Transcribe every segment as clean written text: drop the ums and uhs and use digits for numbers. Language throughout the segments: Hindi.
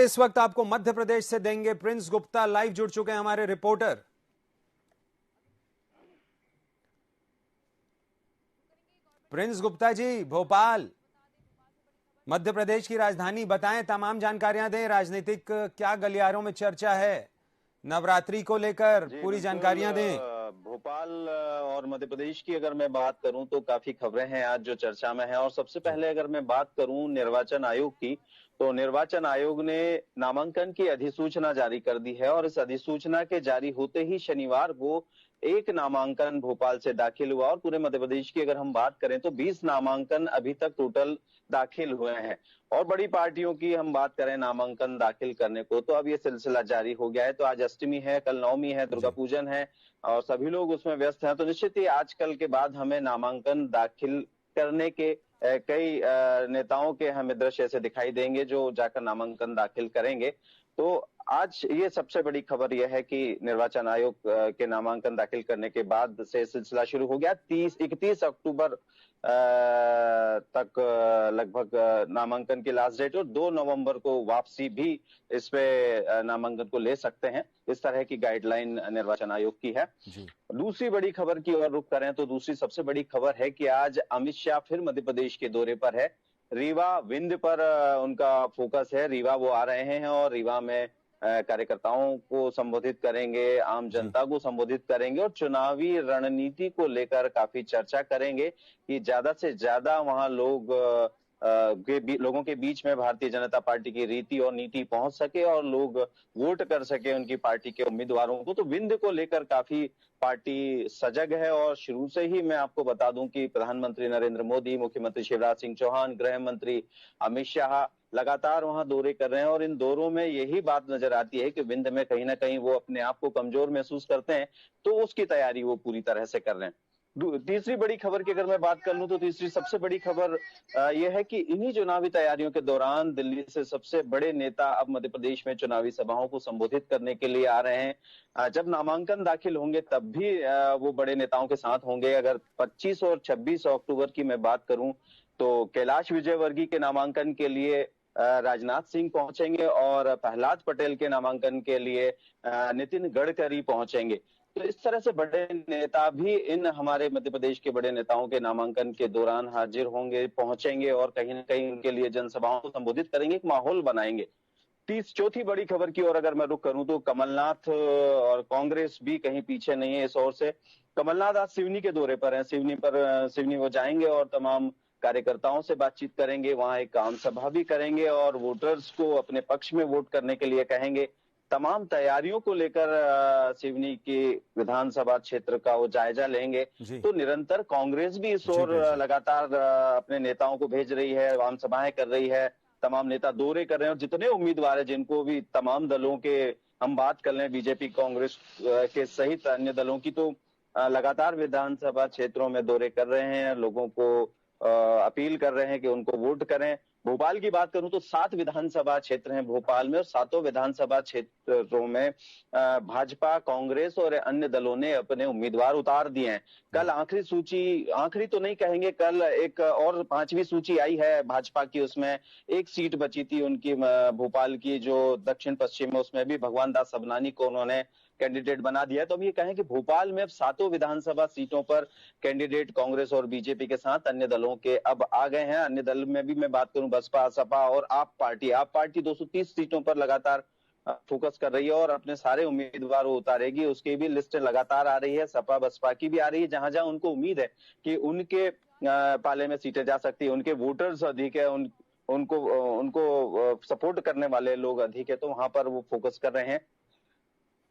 इस वक्त आपको मध्य प्रदेश से देंगे प्रिंस गुप्ता, लाइव जुड़ चुके हैं हमारे रिपोर्टर। प्रिंस गुप्ता जी, भोपाल मध्य प्रदेश की राजधानी, बताएं, तमाम जानकारियां दें। राजनीतिक क्या गलियारों में चर्चा है, नवरात्रि को लेकर पूरी जानकारियां दें। भोपाल और मध्य प्रदेश की अगर मैं बात करूं तो काफी खबरें हैं आज जो चर्चा में है। और सबसे पहले अगर मैं बात करूं निर्वाचन आयोग की, तो निर्वाचन आयोग ने नामांकन की अधिसूचना जारी कर दी है। और इस अधिसूचना के जारी होते ही शनिवार को एक नामांकन भोपाल से दाखिल हुआ। और पूरे मध्य प्रदेश की अगर हम बात करें तो 20 नामांकन अभी तक टोटल दाखिल हुए हैं। और बड़ी पार्टियों की हम बात करें नामांकन दाखिल करने को, तो अब ये सिलसिला जारी हो गया है। तो आज अष्टमी है, कल नवमी है, दुर्गा पूजन है और सभी लोग उसमें व्यस्त हैं। तो निश्चित ही आजकल के बाद हमें नामांकन दाखिल करने के कई नेताओं के हमें दृश्य ऐसे दिखाई देंगे जो जाकर नामांकन दाखिल करेंगे। तो आज ये सबसे बड़ी खबर यह है कि निर्वाचन आयोग के नामांकन दाखिल करने के बाद से सिलसिला शुरू हो गया। 31 अक्टूबर तक लगभग नामांकन की लास्ट डेट, और 2 नवंबर को वापसी भी इस पे नामांकन को ले सकते हैं। इस तरह की गाइडलाइन निर्वाचन आयोग की है। दूसरी बड़ी खबर की ओर रुख करें तो दूसरी सबसे बड़ी खबर है कि आज अमित शाह फिर मध्य प्रदेश के दौरे पर है। रीवा विंध्य पर उनका फोकस है। रीवा वो आ रहे हैं और रीवा में कार्यकर्ताओं को संबोधित करेंगे, आम जनता को संबोधित करेंगे और चुनावी रणनीति को लेकर काफी चर्चा करेंगे कि ज्यादा से ज्यादा वहां लोगों के बीच में भारतीय जनता पार्टी की रीति और नीति पहुंच सके और लोग वोट कर सके उनकी पार्टी के उम्मीदवारों को। तो विंध्य को लेकर काफी पार्टी सजग है। और शुरू से ही मैं आपको बता दूं कि प्रधानमंत्री नरेंद्र मोदी, मुख्यमंत्री शिवराज सिंह चौहान, गृह मंत्री अमित शाह लगातार वहां दौरे कर रहे हैं। और इन दौरों में यही बात नजर आती है कि विंध्य में कहीं ना कहीं वो अपने आप को कमजोर महसूस करते हैं, तो उसकी तैयारी वो पूरी तरह से कर रहे हैं। तीसरी बड़ी खबर की अगर मैं बात कर लूं तो तीसरी सबसे बड़ी खबर यह है कि इन्हीं चुनावी तैयारियों के दौरान दिल्ली से सबसे बड़े नेता अब मध्य प्रदेश में चुनावी सभाओं को संबोधित करने के लिए आ रहे हैं। जब नामांकन दाखिल होंगे तब भी वो बड़े नेताओं के साथ होंगे। अगर 25 और 26 अक्टूबर की मैं बात करूं तो कैलाश विजयवर्गीय के नामांकन के लिए राजनाथ सिंह पहुंचेंगे और प्रहलाद पटेल के नामांकन के लिए नितिन गडकरी पहुंचेंगे। तो इस तरह से बड़े नेता भी इन हमारे मध्य प्रदेश के बड़े नेताओं के नामांकन के दौरान हाजिर होंगे, पहुंचेंगे और कहीं ना कहीं उनके लिए जनसभाओं को संबोधित करेंगे, एक माहौल बनाएंगे। चौथी बड़ी खबर की ओर अगर मैं रुख करूं तो कमलनाथ और कांग्रेस भी कहीं पीछे नहीं है। इस ओर से कमलनाथ आज सिवनी के दौरे पर हैं। सिवनी वो जाएंगे और तमाम कार्यकर्ताओं से बातचीत करेंगे, वहां एक आम सभा भी करेंगे और वोटर्स को अपने पक्ष में वोट करने के लिए कहेंगे। तमाम तैयारियों को लेकर सिवनी के विधानसभा क्षेत्र का वो जायजा लेंगे। तो निरंतर कांग्रेस भी इस ओर लगातार अपने नेताओं को भेज रही है, आम सभाएं कर रही है, तमाम नेता दौरे कर रहे हैं। और जितने उम्मीदवार हैं जिनको भी तमाम दलों के हम बात कर लें, बीजेपी कांग्रेस के सहित अन्य दलों की, तो लगातार विधानसभा क्षेत्रों में दौरे कर रहे हैं, लोगों को अपील कर रहे हैं कि उनको वोट करें। भोपाल की बात करूं तो 7 विधानसभा क्षेत्र हैं भोपाल में और 7 विधानसभा क्षेत्रों में भाजपा, कांग्रेस और अन्य दलों ने अपने उम्मीदवार उतार दिए हैं। कल आखिरी सूची, आखिरी तो नहीं कहेंगे, कल एक और 5वीं सूची आई है भाजपा की, उसमें एक सीट बची थी उनकी भोपाल की जो दक्षिण पश्चिम में, उसमें भी भगवान दास सबनानी को उन्होंने कैंडिडेट बना दिया है। तो हम ये कहें कि भोपाल में अब 7 विधानसभा सीटों पर कैंडिडेट कांग्रेस और बीजेपी के साथ अन्य दलों के अब आ गए हैं। अन्य दल में भी मैं बात करूं, बसपा, सपा और आप पार्टी 230 सीटों पर लगातार फोकस कर रही है और अपने सारे उम्मीदवार वो उतारेगी। उसकी भी लिस्ट लगातार आ रही है, सपा बसपा की भी आ रही है। जहां जहां उनको उम्मीद है कि उनके पाले में सीटें जा सकती है, उनके वोटर्स अधिक है, उनको सपोर्ट करने वाले लोग अधिक है, तो वहां पर वो फोकस कर रहे हैं।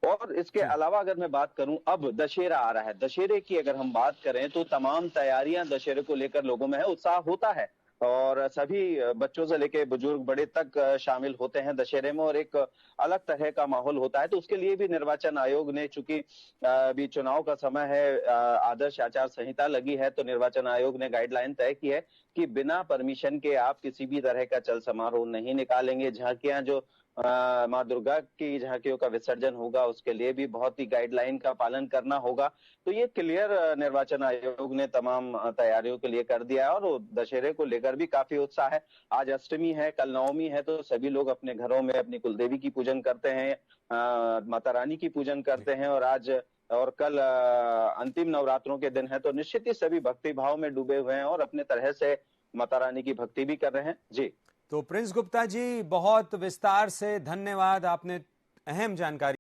और इसके अलावा अगर मैं बात करूं, अब दशहरा आ रहा है। दशहरे की अगर हम बात करें तो तमाम तैयारियां दशहरे को लेकर लोगों में है, उत्साह होता है और सभी बच्चों से लेकर बुजुर्ग बड़े तक शामिल होते हैं दशहरे में और एक अलग तरह का माहौल होता है। तो उसके लिए भी निर्वाचन आयोग ने, चूंकि अभी चुनाव का समय है, आदर्श आचार संहिता लगी है, तो निर्वाचन आयोग ने गाइडलाइन तय की है कि बिना परमिशन के आप किसी भी तरह का चल समारोह नहीं निकालेंगे। झांकियां जो माँ दुर्गा की झांकियों का विसर्जन होगा, उसके लिए भी बहुत ही गाइडलाइन का पालन करना होगा। तो ये क्लियर निर्वाचन आयोग ने तमाम तैयारियों के लिए कर दिया है और दशहरे को लेकर भी काफी उत्साह है। आज अष्टमी है, कल नवमी है, तो सभी लोग अपने घरों में अपनी कुलदेवी की पूजन करते हैं, माता रानी की पूजन करते हैं और आज और कल अंतिम नवरात्रों के दिन है, तो निश्चित ही सभी भक्ति भाव में डूबे हुए हैं और अपने तरह से माता रानी की भक्ति भी कर रहे हैं। जी। तो प्रिंस गुप्ता जी, बहुत विस्तार से धन्यवाद, आपने अहम जानकारी